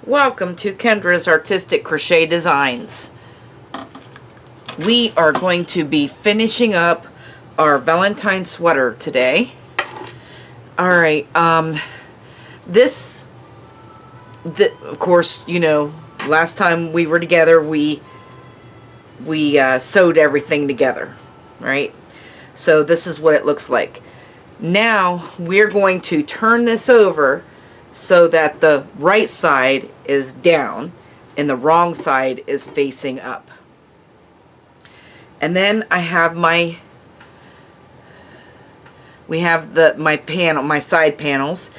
Welcome to Kendra's Artistic Crochet Designs. We are going to be finishing up our Valentine sweater today. Alright, of course, you know, last time we were together, we sewed everything together, right? So this is what it looks like. Now we're going to turn this over so that the right side is down and the wrong side is facing up. And then I have my side panels.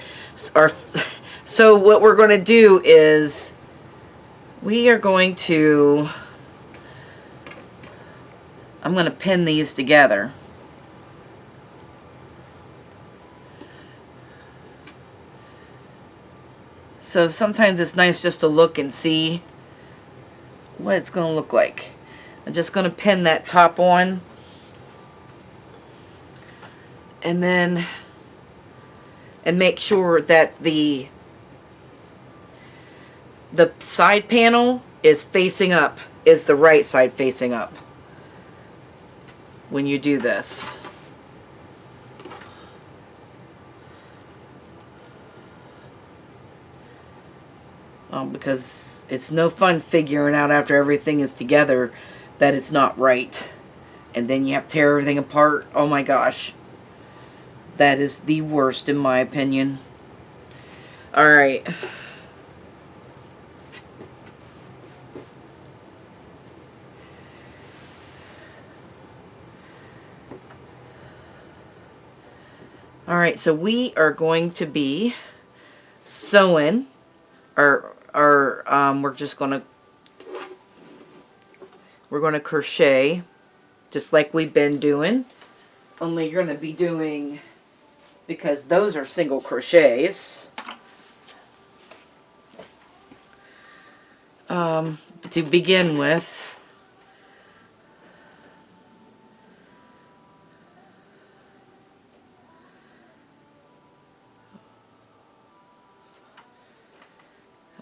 So what we're going to do is I'm going to pin these together. So sometimes it's nice just to look and see what it's going to look like. I'm just going to pin that top on. And make sure that the side panel is facing up, is the right side facing up when you do this. Because it's no fun figuring out after everything is together that it's not right. And then you have to tear everything apart. Oh my gosh. That is the worst in my opinion. Alright. Alright, so we are going to be sewing we're going to crochet just like we've been doing, only you're going to be doing, because those are single crochets, to begin with.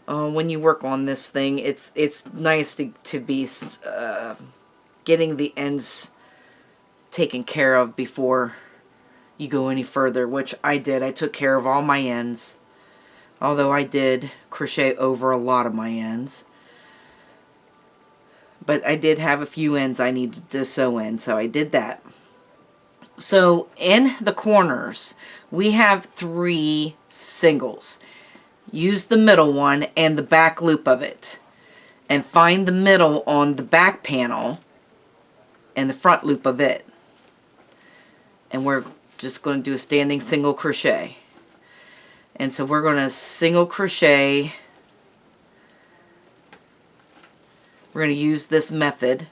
When you work on this thing, it's nice to be getting the ends taken care of before you go any further, which I did. I took care of all my ends, although I did crochet over a lot of my ends. But I did have a few ends I needed to sew in, so I did that. So in the corners, we have 3 singles. Use the middle one and the back loop of it, and find the middle on the back panel and the front loop of it. And we're just going to do a standing single crochet. And so we're going to single crochet. We're going to use this method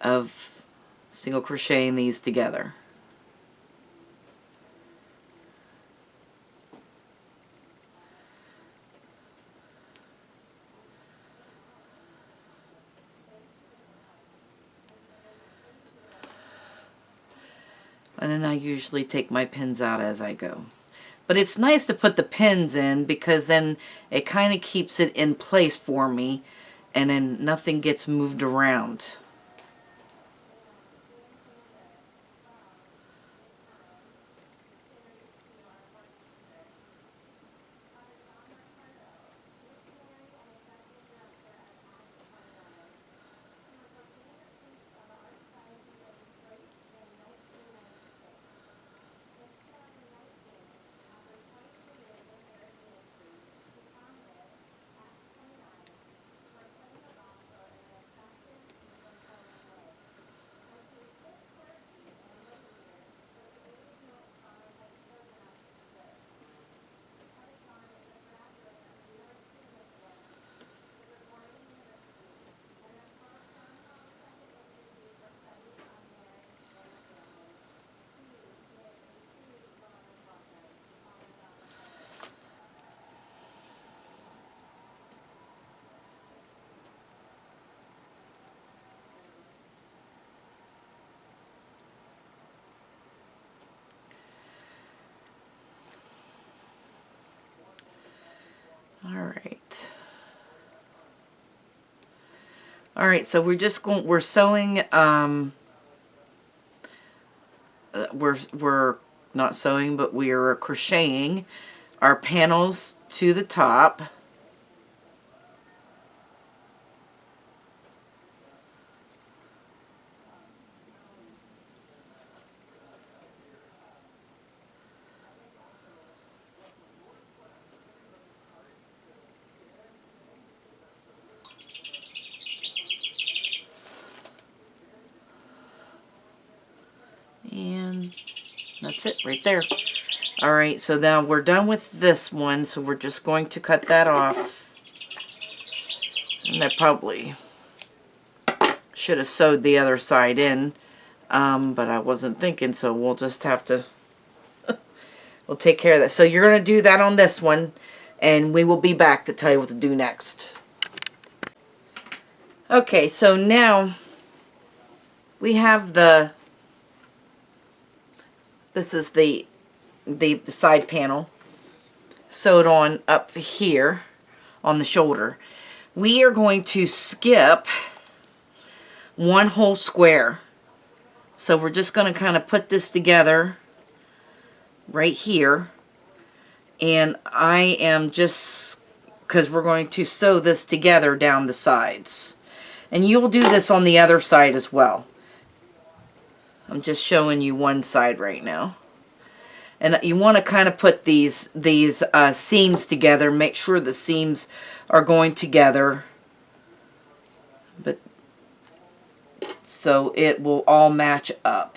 of single crocheting these together. And then I usually take my pins out as I go. But it's nice to put the pins in, because then it kind of keeps it in place for me, and then nothing gets moved around. Alright, so we're sewing, we're not sewing, but we are crocheting our panels to the top. And that's it right there. Alright, so now we're done with this one, so we're just going to cut that off. And I probably should have sewed the other side in, but I wasn't thinking, so we'll just have to, we'll take care of that. So you're going to do that on this one, and we will be back to tell you what to do next. Okay, so now we have this is the side panel sewed on up here on the shoulder. We are going to skip one whole square. So we're just going to kind of put this together right here. And I am just, because we're going to sew this together down the sides. And you'll do this on the other side as well. I'm just showing you one side right now. And you want to kind of put these seams together. Make sure the seams are going together. But so it will all match up.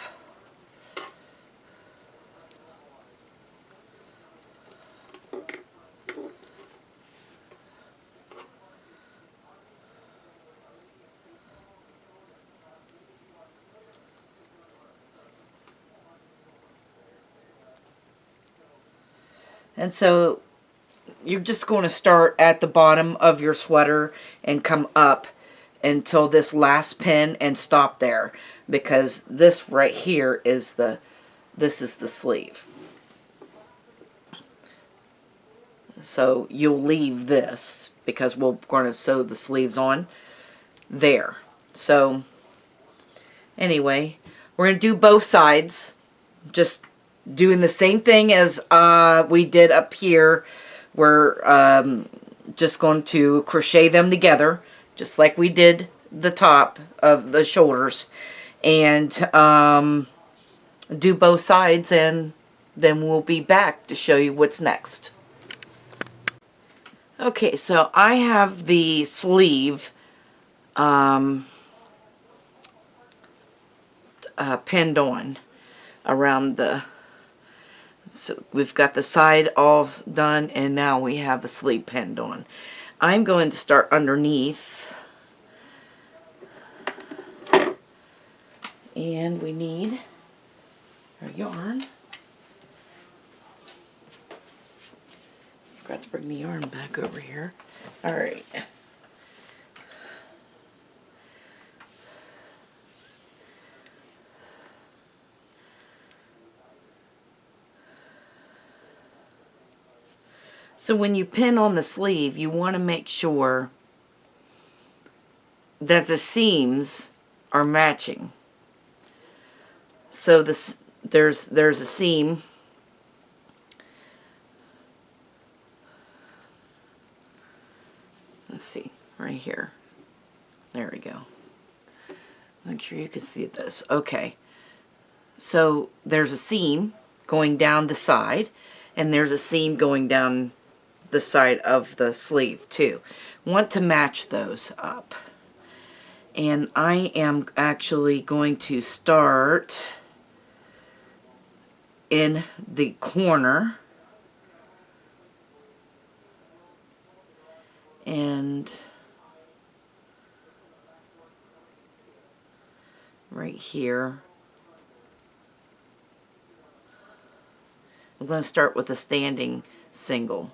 And so you're just going to start at the bottom of your sweater and come up until this last pin and stop there, because this right here is this is the sleeve. So you'll leave this because we're going to sew the sleeves on there. So anyway, we're going to do both sides, just doing the same thing as we did up here. We're just going to crochet them together, just like we did the top of the shoulders, and do both sides, and then we'll be back to show you what's next. Okay, so I have the sleeve pinned on around the, so we've got the side all done, and now we have the sleeve pinned on. I'm going to start underneath, and we need our yarn. Forgot to bring the yarn back over here. Alright. So when you pin on the sleeve, you want to make sure that the seams are matching. So this there's a seam. Let's see, right here. There we go. Make sure you can see this. Okay. So there's a seam going down the side, and there's a seam going down the side of the sleeve too. Want to match those up. And I am actually going to start in the corner and right here. I'm going to start with a standing single.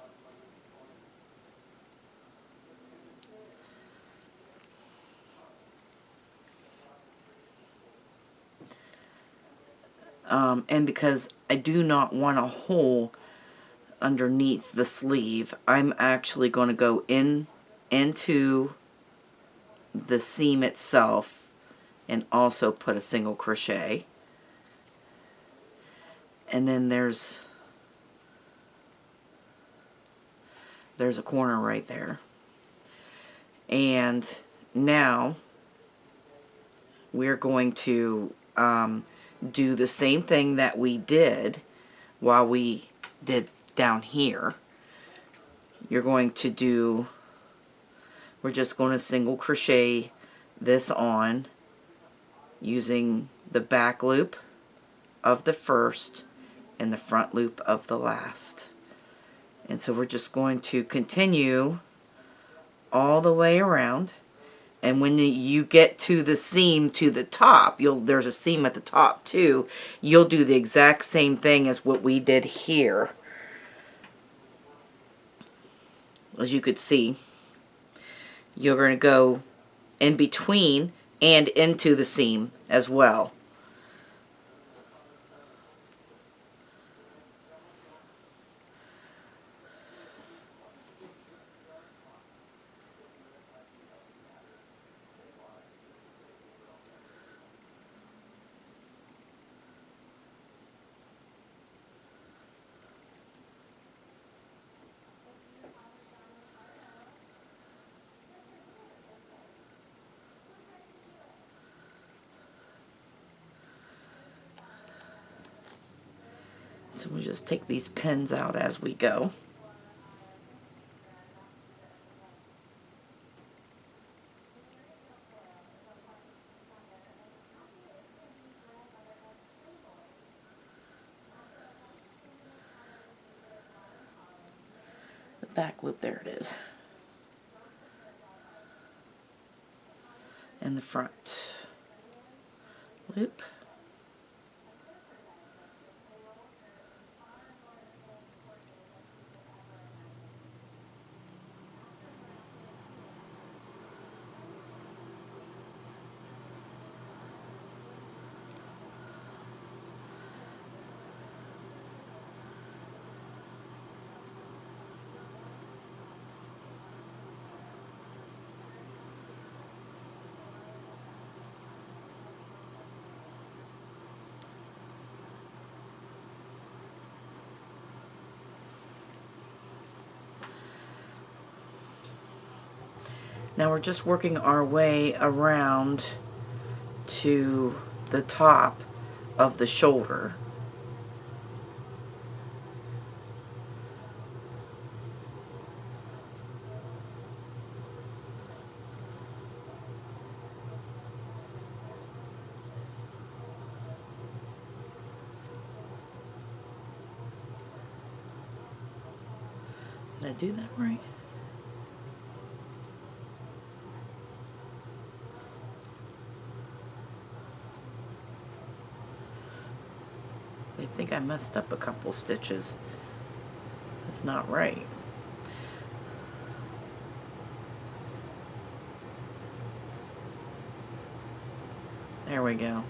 And because I do not want a hole underneath the sleeve, I'm actually going to go into the seam itself and also put a single crochet. And then there's a corner right there. And now we're going to do the same thing that we did while we did down here. You're going to do, we're just going to single crochet this on using the back loop of the first and the front loop of the last. And so we're just going to continue all the way around. And when you get to the seam to the top, there's a seam at the top too, you'll do the exact same thing as what we did here. As you could see, you're going to go in between and into the seam as well. So we'll just take these pins out as we go. The back loop, there it is. And the front loop. Now we're just working our way around to the top of the shoulder. Did I do that right? I think I messed up a couple stitches. That's not right. There we go.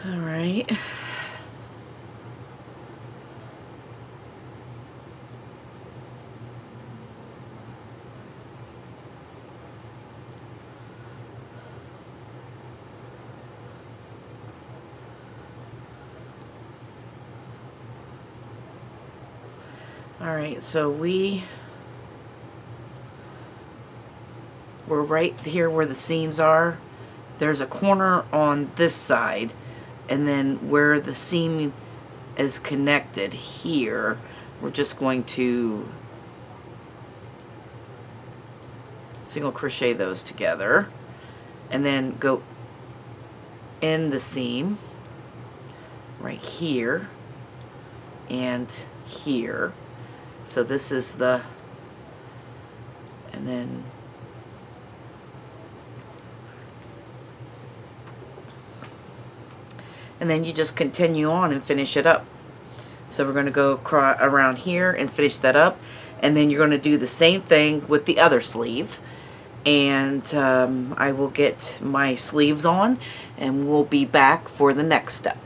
All right. Alright, so we're right here where the seams are. There's a corner on this side, and then where the seam is connected here, we're just going to single crochet those together and then go in the seam right here and here. So this is the, and then you just continue on and finish it up. So we're going to go around here and finish that up, and then you're going to do the same thing with the other sleeve. And I will get my sleeves on and we'll be back for the next step.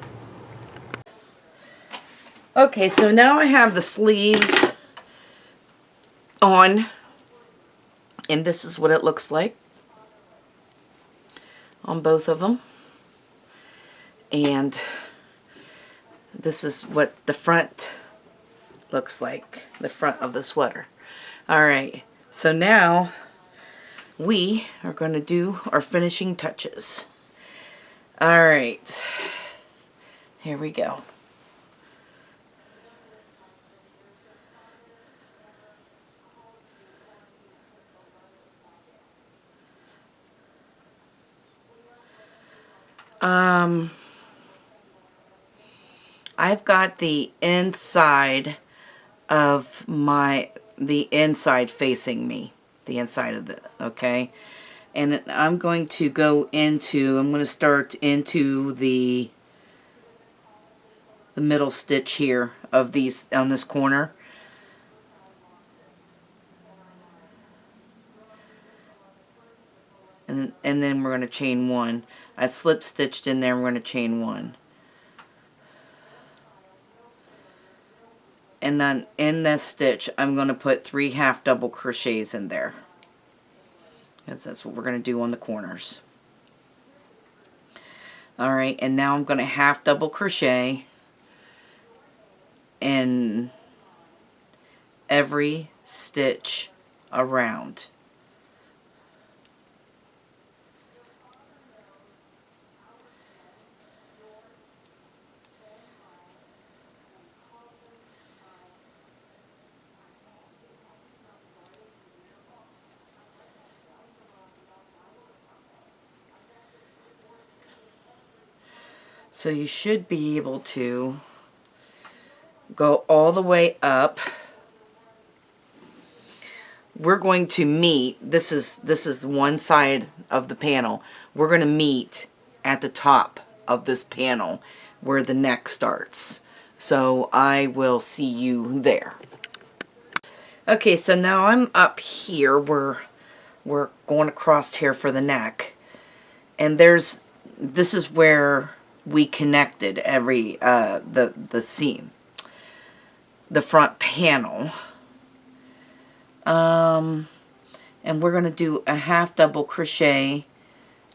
Okay, so now I have the sleeves on, and this is what it looks like on both of them. And this is what the front looks like, the front of the sweater. Alright, so now we are going to do our finishing touches. Alright, here we go. I've got the inside of the inside facing me, the inside of the, okay, and I'm going to go into, I'm going to start into the middle stitch here of these, on this corner. And then we're going to chain one. I slip stitched in there, we're going to chain one. And then in this stitch, I'm going to put 3 half double crochets in there, because that's what we're going to do on the corners. Alright, and now I'm going to half double crochet in every stitch around. So you should be able to go all the way up. We're going to meet, this is the one side of the panel. We're going to meet at the top of this panel where the neck starts. So I will see you there. Okay, so now I'm up here. We're going across here for the neck. And this is where we connected every the seam, the front panel, and we're going to do a half double crochet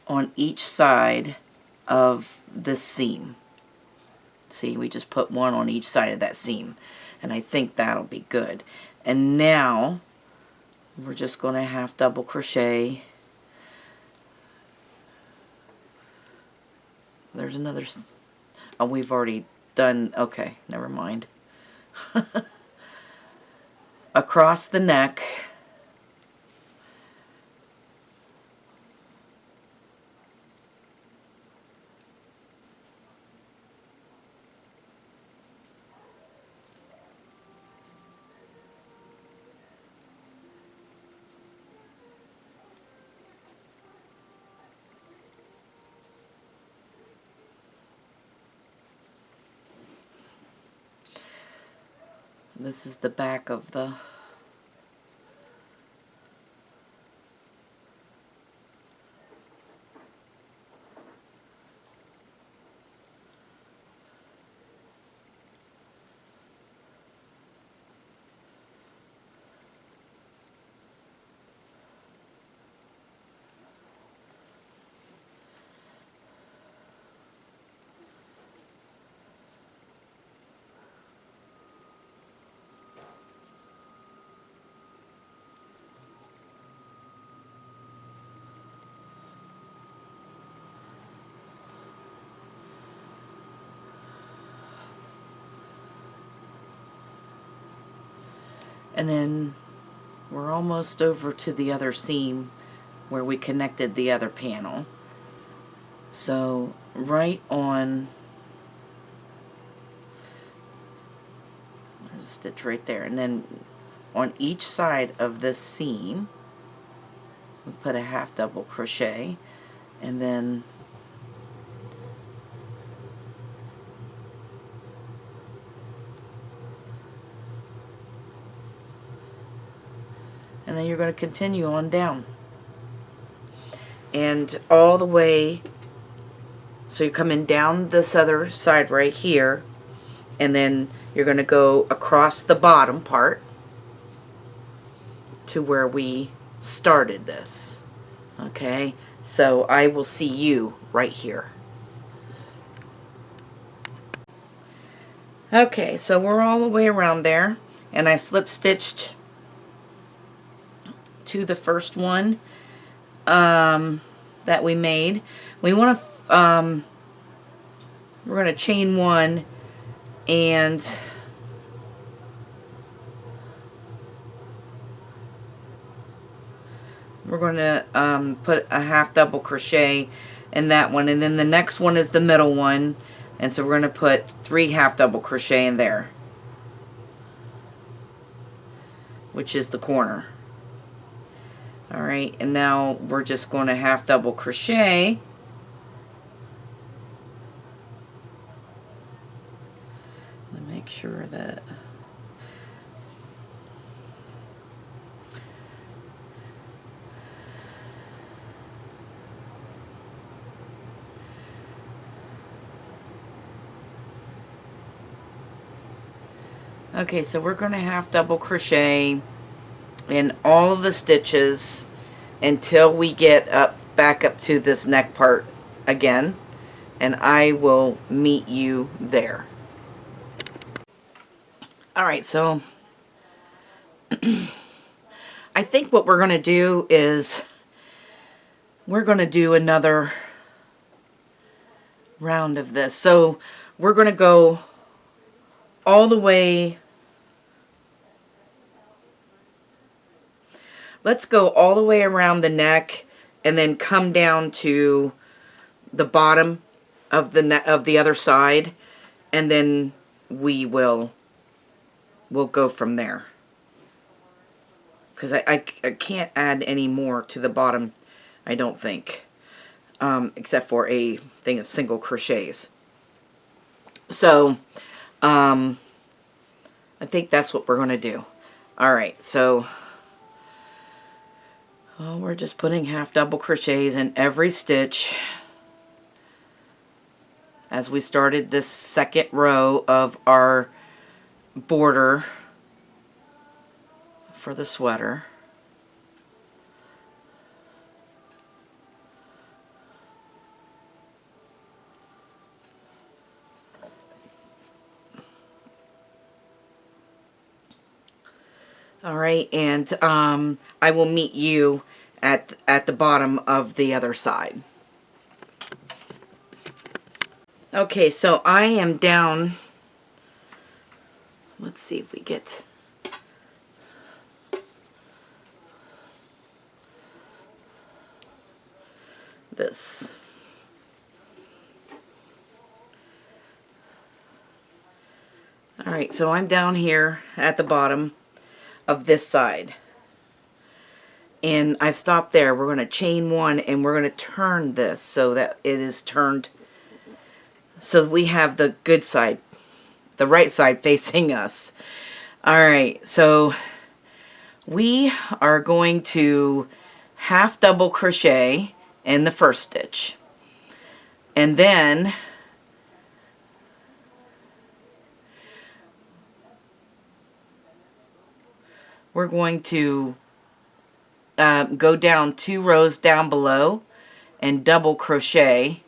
on each side of this seam. See, we just put one on each side of that seam, and I think that'll be good. And now we're just going to half double crochet. There's another, oh, we've already done, okay, never mind. Across the neck. This is the back of the And then we're almost over to the other seam where we connected the other panel. So right on, there's a stitch right there, and then on each side of this seam we put a half double crochet, and then you're going to continue on down and all the way. So you're coming down this other side right here, and then you're going to go across the bottom part to where we started this. Okay, so I will see you right here. Okay, so we're all the way around there, and I slip stitched to the first one that we made. We want to we're going to chain one, and we're going to put a half double crochet in that one, and then the next one is the middle one, and so we're going to put 3 half double crochet in there, which is the corner. Alright, and now we're just going to half double crochet make sure that okay, so we're going to half double crochet in all of the stitches until we get back up to this neck part again, and I will meet you there. Alright, so I think what we're going to do is we're going to do another round of this. So we're going to go all the way. Let's go all the way around the neck and then come down to the bottom of the other side, and then we'll go from there. Because I can't add any more to the bottom, I don't think, except for a thing of single crochets. So I think that's what we're going to do. Alright, so we're just putting half double crochets in every stitch as we started this second row of our border for the sweater. Alright, and I will meet you at the bottom of the other side. Okay, so I am down. Let's see if we get this. Alright, so I'm down here at the bottom of this side. And I've stopped there. We're going to chain one, and we're going to turn this so that it is turned so we have the good side, the right side facing us. Alright, so we are going to half double crochet in the first stitch, and then we're going to go down 2 rows down below and double crochet,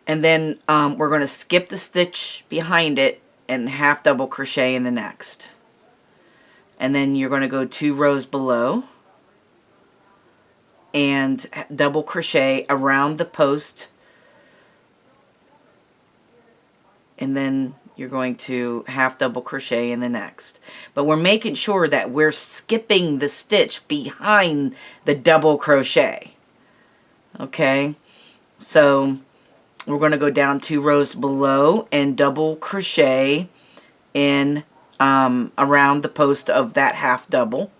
and then we're going to skip the stitch behind it and half double crochet in the next, and then you're going to go 2 rows below and double crochet around the post, and then you're going to half double crochet in the next. But we're making sure that we're skipping the stitch behind the double crochet. Okay, so we're going to go down 2 rows below and double crochet in around the post of that half double.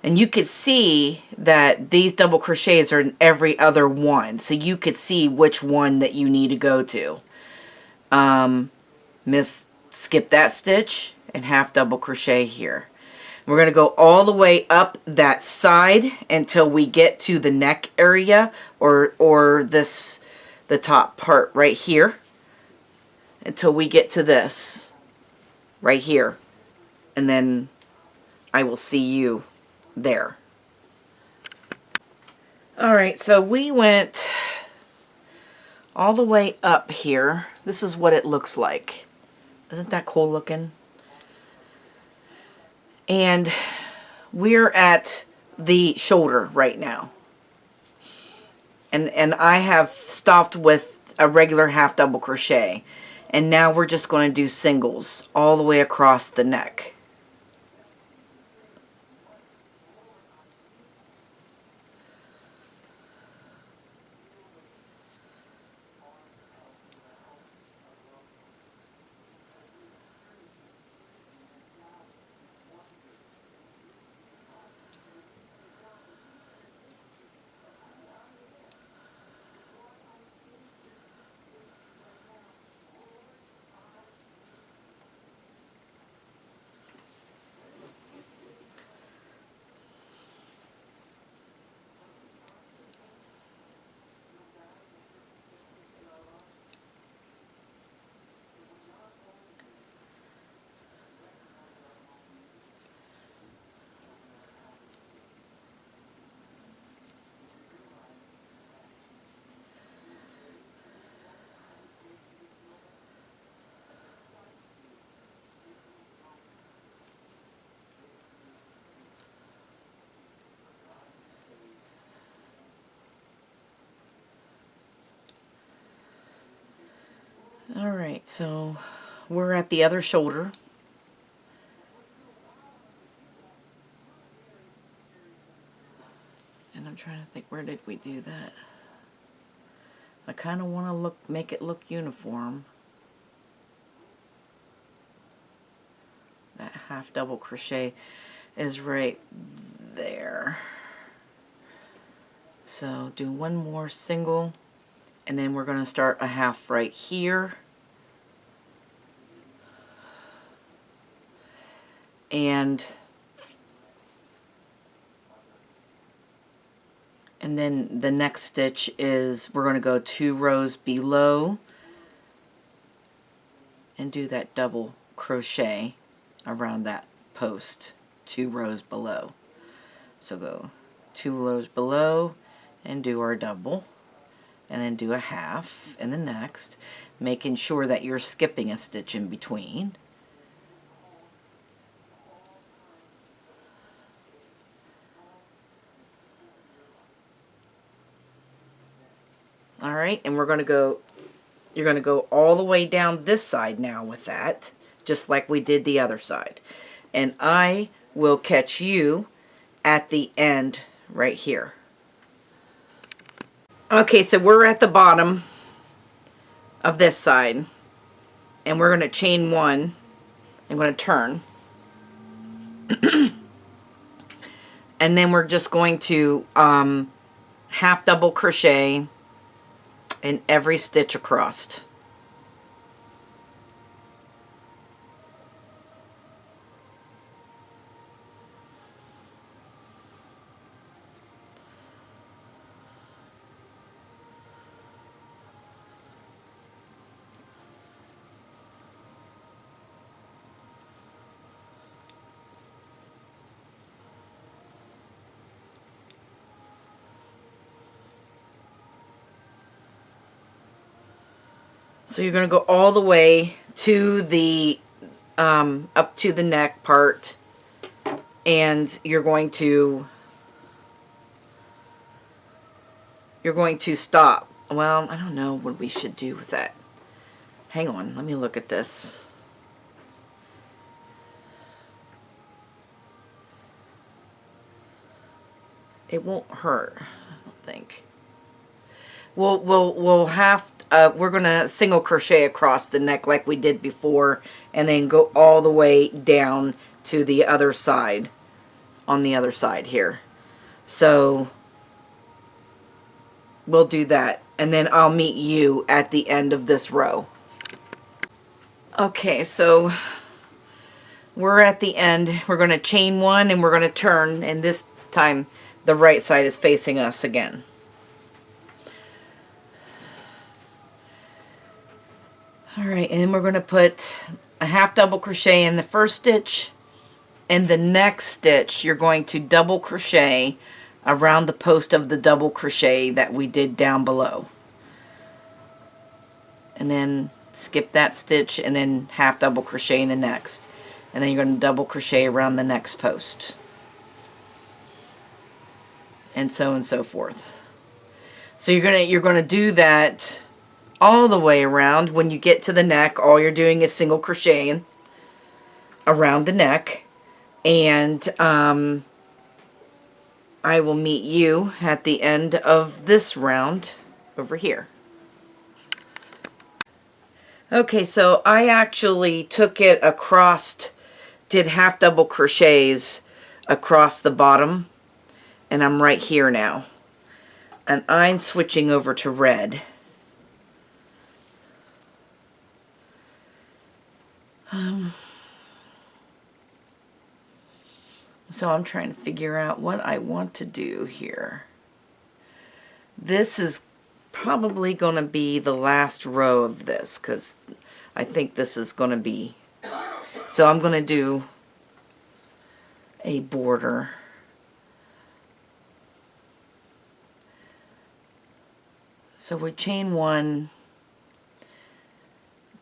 And you could see that these double crochets are in every other one, so you could see which one that you need to go to. Skip that stitch and half double crochet here. We're going to go all the way up that side until we get to the neck area, or the top part right here, until we get to this right here, and then I will see you there. Alright, so we went all the way up here. This is what it looks like. Isn't that cool looking? And we're at the shoulder right now. And I have stopped with a regular half double crochet. And now we're just going to do singles all the way across the neck. Alright, so we're at the other shoulder. And I'm trying to think, where did we do that? I kind of want to make it look uniform. That half double crochet is right there. So do one more single, and then we're going to start a half right here. And then the next stitch is we're going to go 2 rows below and do that double crochet around that post 2 rows below. So go 2 rows below and do our double, and then do a half in the next, making sure that you're skipping a stitch in between. Alright, and you're going to go all the way down this side now with that, just like we did the other side. And I will catch you at the end right here. Okay, so we're at the bottom of this side, and we're going to chain 1. I'm going to turn. And then we're just going to half double crochet in every stitch across. So you're going to go all the way to the up to the neck part, and you're going to stop. Well, I don't know what we should do with that. Hang on, let me look at this. It won't hurt, I don't think. We'll have, we're gonna single crochet across the neck like we did before, and then go all the way down to the other side, on the other side here. So we'll do that, and then I'll meet you at the end of this row. Okay, so we're at the end. We're going to chain one and we're going to turn, and this time the right side is facing us again. Alright, and then we're going to put a half double crochet in the first stitch, and the next stitch you're going to double crochet around the post of the double crochet that we did down below. And then skip that stitch and then half double crochet in the next. And then you're going to double crochet around the next post. And so forth. So you're going to do that all the way around. When you get to the neck, all you're doing is single crocheting around the neck. And I will meet you at the end of this round over here. Okay, so I actually took it across, did half double crochets across the bottom, and I'm right here now. And I'm switching over to red. So I'm trying to figure out what I want to do here. This is probably going to be the last row of this, because I think this is going to be... So I'm going to do a border. So we chain one,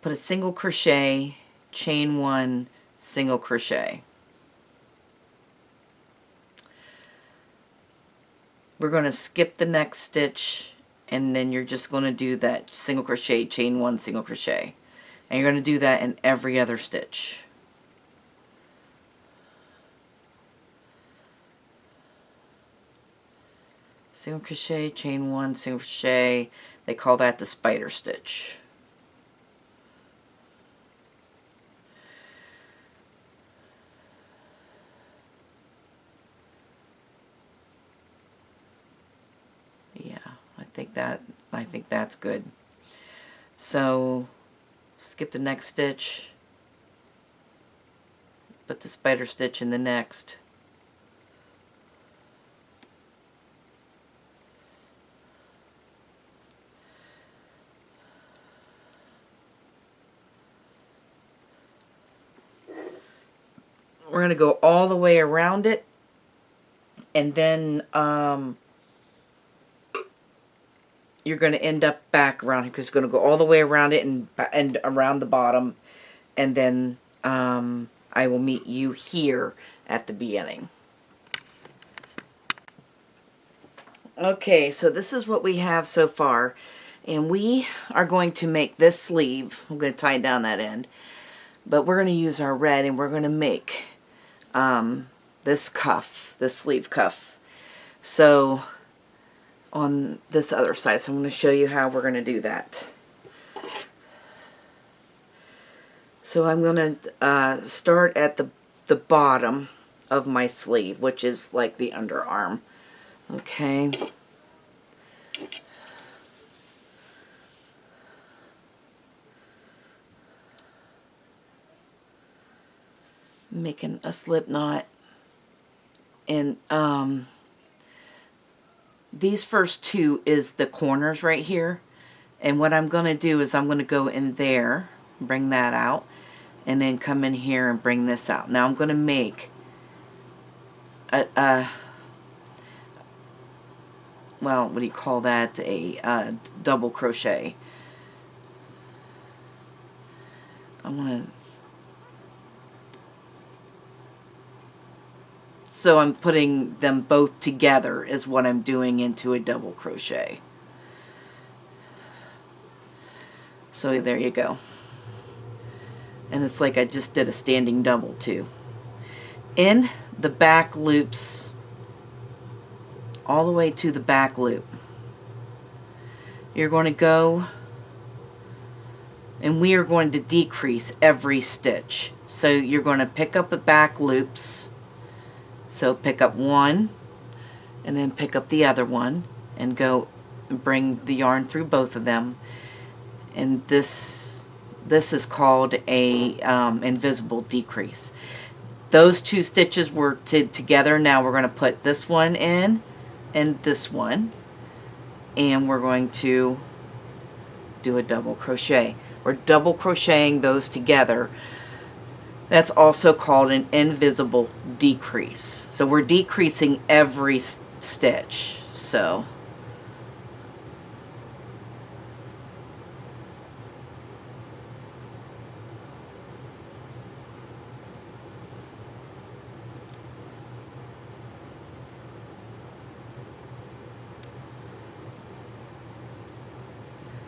put a single crochet, chain one, single crochet. We're going to skip the next stitch, and then you're just going to do that single crochet, chain one, single crochet. And you're going to do that in every other stitch. Single crochet, chain one, single crochet. They call that the spider stitch. I think that's good. So skip the next stitch, put the spider stitch in the next. We're going to go all the way around it, and then you're going to end up back around here, because it's going to go all the way around it and around the bottom, and then I will meet you here at the beginning. Okay, so this is what we have so far, and we are going to make this sleeve. I'm going to tie down that end, but we're going to use our red, and we're going to make this cuff, this sleeve cuff. So on this other side, so I'm going to show you how we're going to do that. So I'm going to start at the bottom of my sleeve, which is like the underarm. Okay. Making a slip knot, and these first two is the corners right here, and what I'm going to do is I'm going to go in there, bring that out, and then come in here and bring this out. Now I'm going to make a well, what do you call that, a double crochet. I want to, so I'm putting them both together is what I'm doing into a double crochet. So there you go. And it's like I just did a standing double too. In the back loops, all the way to the back loop, you're going to go, and we are going to decrease every stitch. So you're going to pick up the back loops. So pick up one, and then pick up the other one, and go and bring the yarn through both of them. And this is called a invisible decrease. Those two stitches were together. Now we're going to put this one in and this one, and we're going to do a double crochet. We're double crocheting those together. That's also called an invisible decrease. So we're decreasing every stitch. So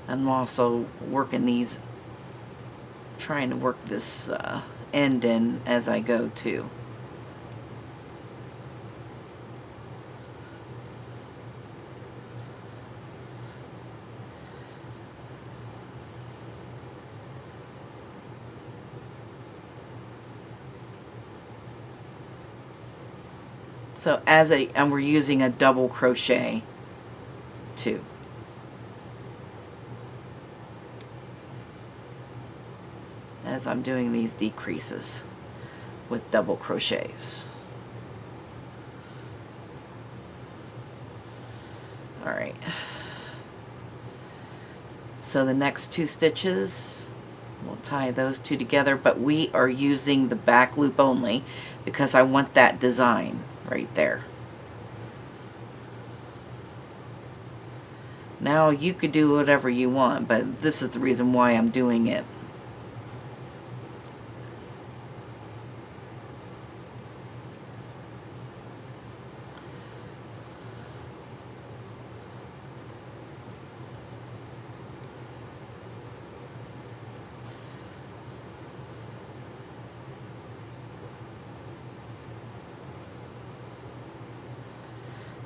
I'm also working these, trying to work this end in as I go too. So and we're using a double crochet too. As I'm doing these decreases with double crochets. All right. So the next two stitches, we'll tie those two together, but we are using the back loop only because I want that design right there. Now you could do whatever you want, but this is the reason why I'm doing it.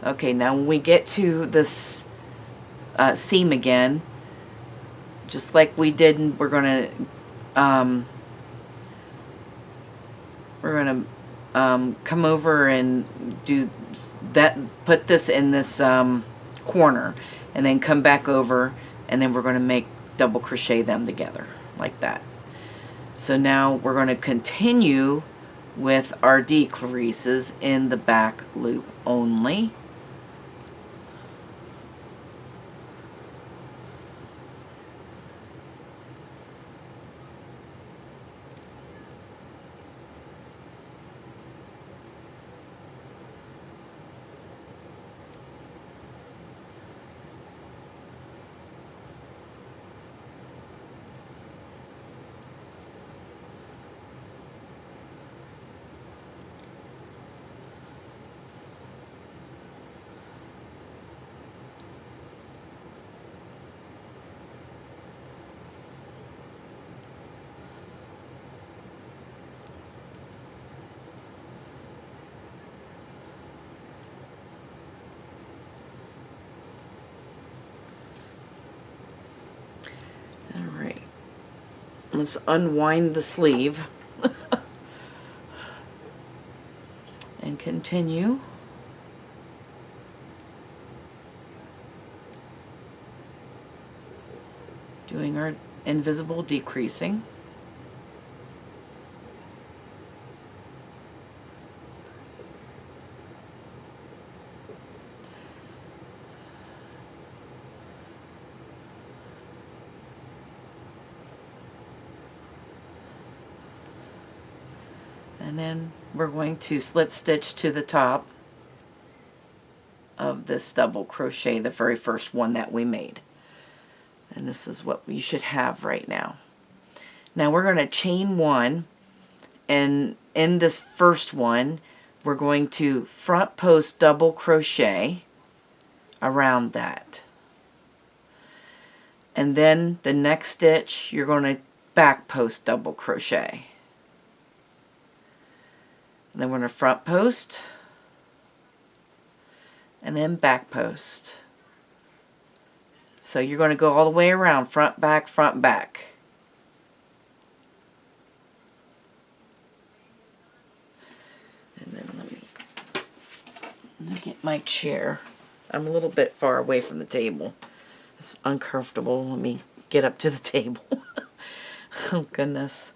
Okay, now when we get to this seam again, just like we did, we're gonna come over and do that. Put this in this corner, and then come back over, and then we're gonna make double crochet them together like that. So now we're going to continue with our decreases in the back loop only. Alright, let's unwind the sleeve and continue. Doing our invisible decreasing. And then we're going to slip stitch to the top of this double crochet, the very first one that we made. And this is what you should have right now. Now we're going to chain one, and in this first one we're going to front post double crochet around that. And then the next stitch you're going to back post double crochet. And then we're going to front post and then back post. So you're going to go all the way around, front, back, front, back. And then let me get my chair. I'm a little bit far away from the table. It's uncomfortable. Let me get up to the table. Oh, goodness.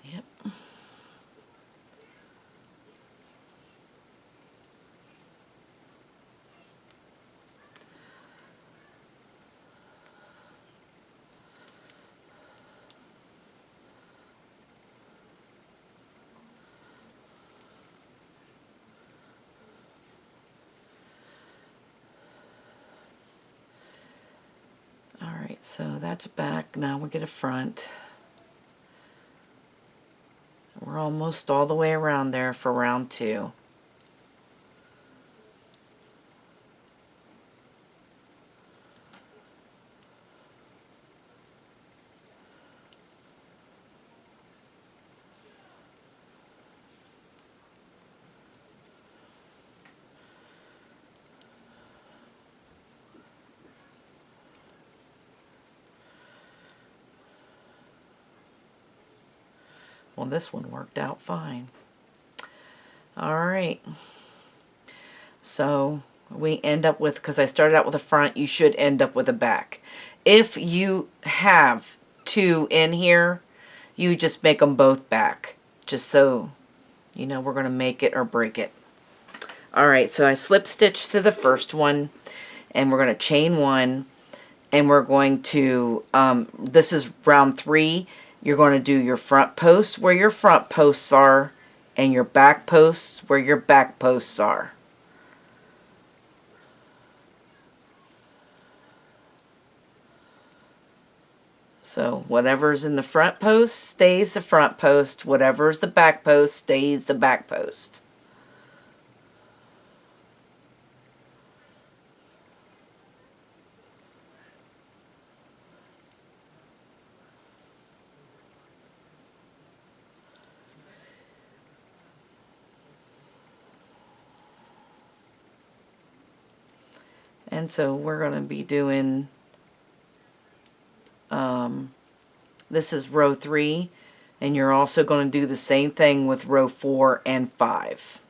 Yep. Alright, so that's back. Now we'll get a front. We're almost all the way around there for round 2. Well, this one worked out fine. Alright, so we end up with, because I started out with a front, you should end up with a back. If you have 2 in here, you just make them both back, just so you know we're going to make it or break it. Alright, so I slip stitched to the first one, and we're going to chain 1, and we're going to, this is round 3, you're going to do your front posts where your front posts are, and your back posts where your back posts are. So whatever's in the front post stays the front post, whatever's the back post stays the back post. And so we're going to be doing, this is row 3, and you're also going to do the same thing with row 4 and 5.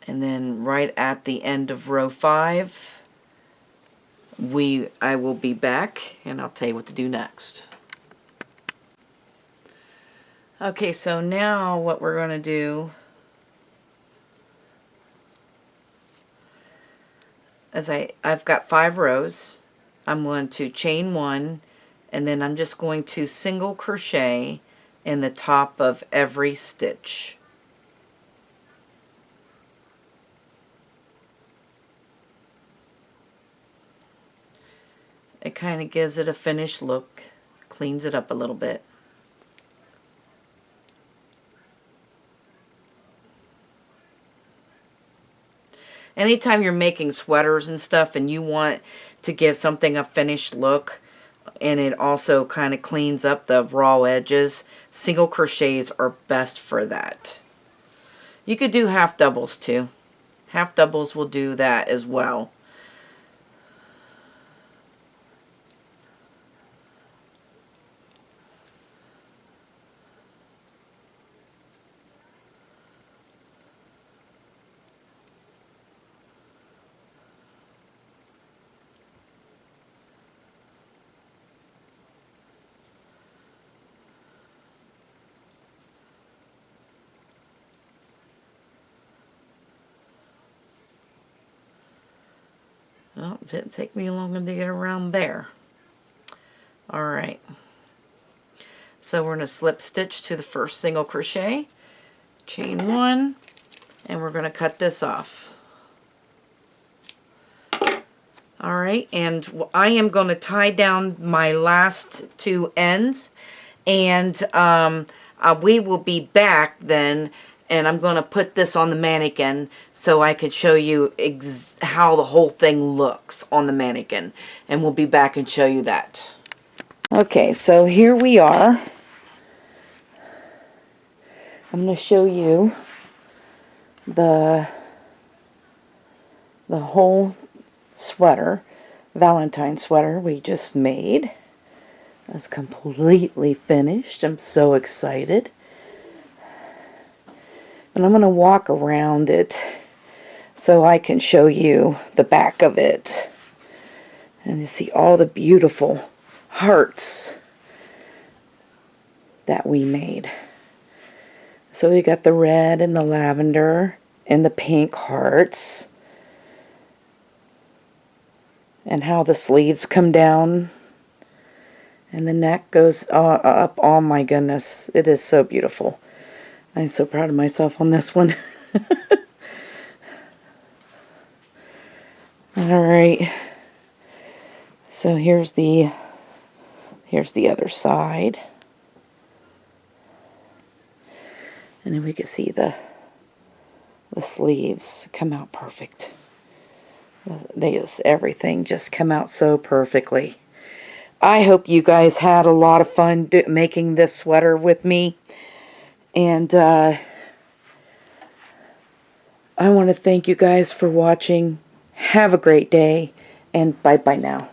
And then right at the end of row 5, I will be back, and I'll tell you what to do next. Okay, so now what we're going to do is I've got 5 rows. I'm going to chain 1, and then I'm just going to single crochet in the top of every stitch. It kind of gives it a finished look, cleans it up a little bit. Anytime you're making sweaters and stuff and you want to give something a finished look, and it also kind of cleans up the raw edges, single crochets are best for that. You could do half doubles too. Half doubles will do that as well. Oh, it didn't take me long to get around there. Alright. So we're going to slip stitch to the first single crochet, chain 1, and we're going to cut this off. Alright, and I am going to tie down my last 2 ends, and we will be back then, and I'm going to put this on the mannequin so I could show you how the whole thing looks on the mannequin, and we'll be back and show you that. Okay, so here we are. I'm going to show you the whole sweater, Valentine sweater we just made. It's completely finished. I'm so excited. And I'm going to walk around it so I can show you the back of it. And you see all the beautiful hearts that we made. So we got the red and the lavender and the pink hearts. And how the sleeves come down. And the neck goes up. Oh my goodness. It is so beautiful. I'm so proud of myself on this one. Alright. So here's the other side. And then we can see the sleeves come out perfect. Everything just come out so perfectly. I hope you guys had a lot of fun making this sweater with me. And I want to thank you guys for watching. Have a great day. And bye-bye now.